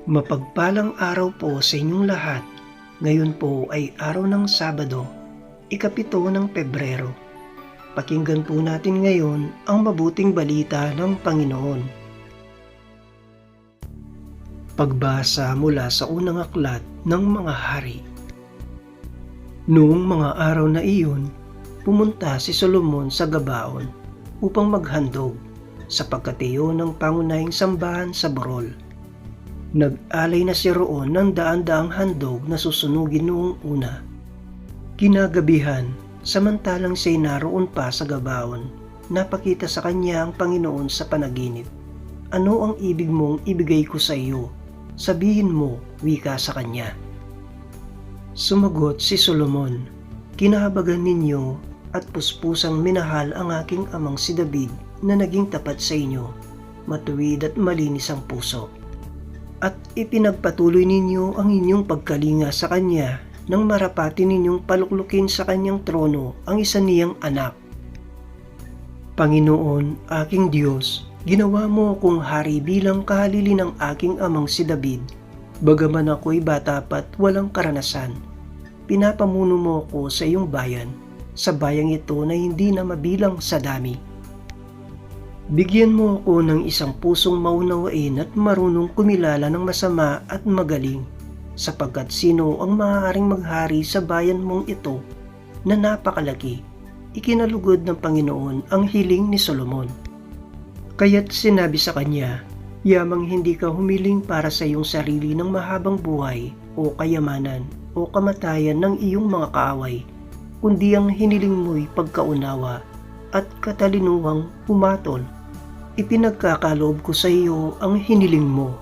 Mapagpalang araw po sa inyong lahat. Ngayon po ay araw ng Sabado, ika-7 ng Pebrero. Pakinggan po natin ngayon ang mabuting balita ng Panginoon. Pagbasa mula sa unang aklat ng mga hari. Noong mga araw na iyon, pumunta si Solomon sa Gabaon upang maghandog sapagkat iyon ang pangunahing sambahan sa burol. Nag-alay na si roon ng daan-daang handog na susunugin noong una. Kinagabihan, samantalang siya'y naroon pa sa Gabaon, napakita sa kanya ang Panginoon sa panaginip. Ano ang ibig mong ibigay ko sa iyo? Sabihin mo, wika sa kanya. Sumagot si Solomon, kinahabagan ninyo at puspusang minahal ang aking amang si David na naging tapat sa inyo, matuwid at malinis ang puso. At ipinagpatuloy ninyo ang inyong pagkalinga sa kanya nang marapati ninyong paluklukin sa kanyang trono ang isa niyang anak. Panginoon, aking Diyos, ginawa mo akong hari bilang kahalili ng aking amang si David. Bagaman ako'y bata pa't walang karanasan, pinapamuno mo ako sa iyong bayan, sa bayang ito na hindi na mabilang sa dami. Bigyan mo ako ng isang pusong maunawain at marunong kumilala ng masama at magaling, sapagkat sino ang maaaring maghari sa bayan mong ito na napakalaki? Ikinalugod ng Panginoon ang hiling ni Solomon. Kaya't sinabi sa kanya, yamang hindi ka humiling para sa iyong sarili ng mahabang buhay o kayamanan o kamatayan ng iyong mga kaaway, kundi ang hiniling mo'y pagkaunawa at katalinuhang humatol. Ipinagkakaloob ko sa iyo ang hiniling mo.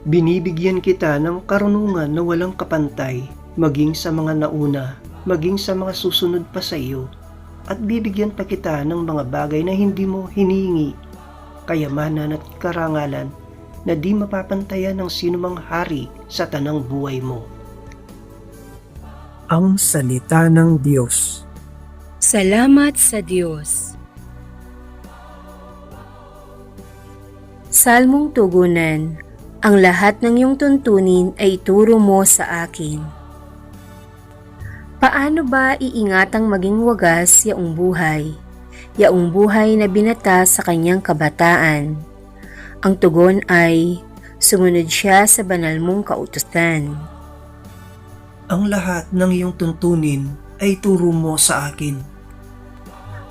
Binibigyan kita ng karunungan na walang kapantay, maging sa mga nauna, maging sa mga susunod pa sa iyo, at bibigyan pa kita ng mga bagay na hindi mo hinihingi, kayamanan at karangalan na di mapapantayan ng sinumang hari sa tanang buhay mo. Ang Salita ng Diyos. Salamat sa Diyos. Salmong tugunan, ang lahat ng iyong tuntunin ay ituro mo sa akin. Paano ba iingatang maging wagas yaong buhay na binata sa kanyang kabataan? Ang tugon ay, sumunod siya sa banal mong kautusan. Ang lahat ng iyong tuntunin ay ituro mo sa akin.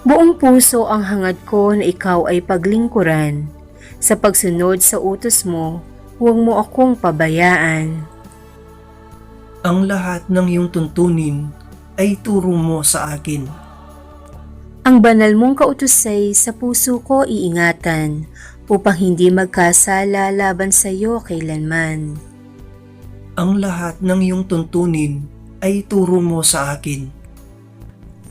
Buong puso ang hangad ko na ikaw ay paglingkuran. Sa pagsunod sa utos mo, huwag mo akong pabayaan. Ang lahat ng iyong tuntunin ay turo mo sa akin. Ang banal mong kautusay sa puso ko iingatan, upang hindi magkasala laban sa iyo kailanman. Ang lahat ng iyong tuntunin ay turo mo sa akin.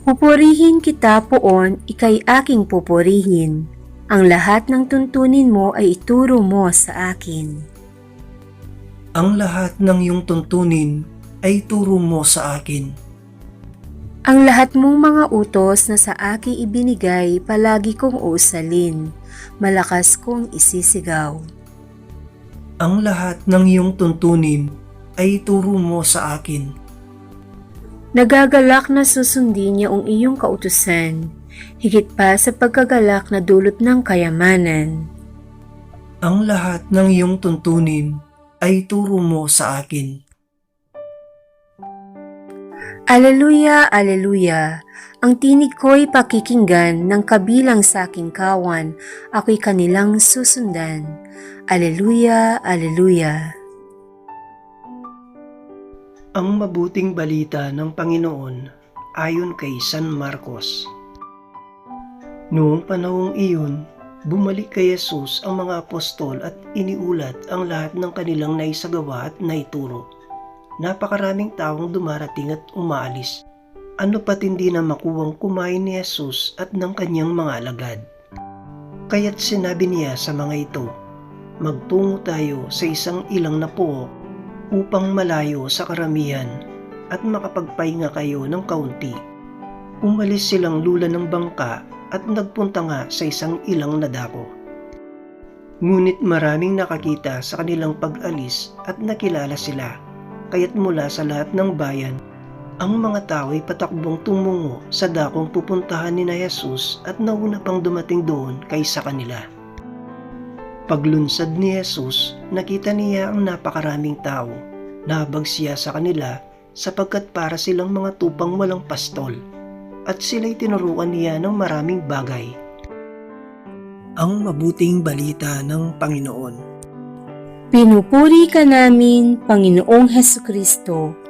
Pupurihin kita poon, ika'y aking pupurihin. Ang lahat ng tuntunin mo ay ituro mo sa akin. Ang lahat ng iyong tuntunin ay turo mo sa akin. Ang lahat mong mga utos na sa akin ibinigay, palagi kong uusalin, malakas kong isisigaw. Ang lahat ng iyong tuntunin ay turo mo sa akin. Nagagalak na susundin niya ang iyong kautusan, higit pa sa pagkagalak na dulot ng kayamanan. Ang lahat ng iyong tuntunin ay turo mo sa akin. Aleluya, aleluya! Ang tinig ko'y pakikinggan ng kabilang sa aking kawan, ako'y kanilang susundan. Aleluya, aleluya! Ang mabuting balita ng Panginoon ayon kay San Marcos. Noong panahong iyon, bumalik kay Jesus ang mga apostol at iniulat ang lahat ng kanilang naisagawa at naituro. Napakaraming taong dumarating at umaalis. Ano pat hindi na makuwang kumain ni Jesus at ng kanyang mga alagad. Kaya't sinabi niya sa mga ito, magtungo tayo sa isang ilang na pook upang malayo sa karamihan at makapagpahinga kayo ng kaunti. Umalis silang lula ng bangka at nagpunta nga sa isang ilang na dako. Ngunit maraming nakakita sa kanilang pag-alis at nakilala sila, kaya't mula sa lahat ng bayan, ang mga tao ay patakbong tumungo sa dakong pupuntahan ni na Jesus at nauna pang dumating doon kaysa kanila. Paglunsad ni Jesus, nakita niya ang napakaraming tao. Nahabag siya sa kanila sapagkat para silang mga tupang walang pastol, at sila'y tinuruan niya ng maraming bagay. Ang mabuting balita ng Panginoon. Pinupuri ka namin, Panginoong Hesukristo.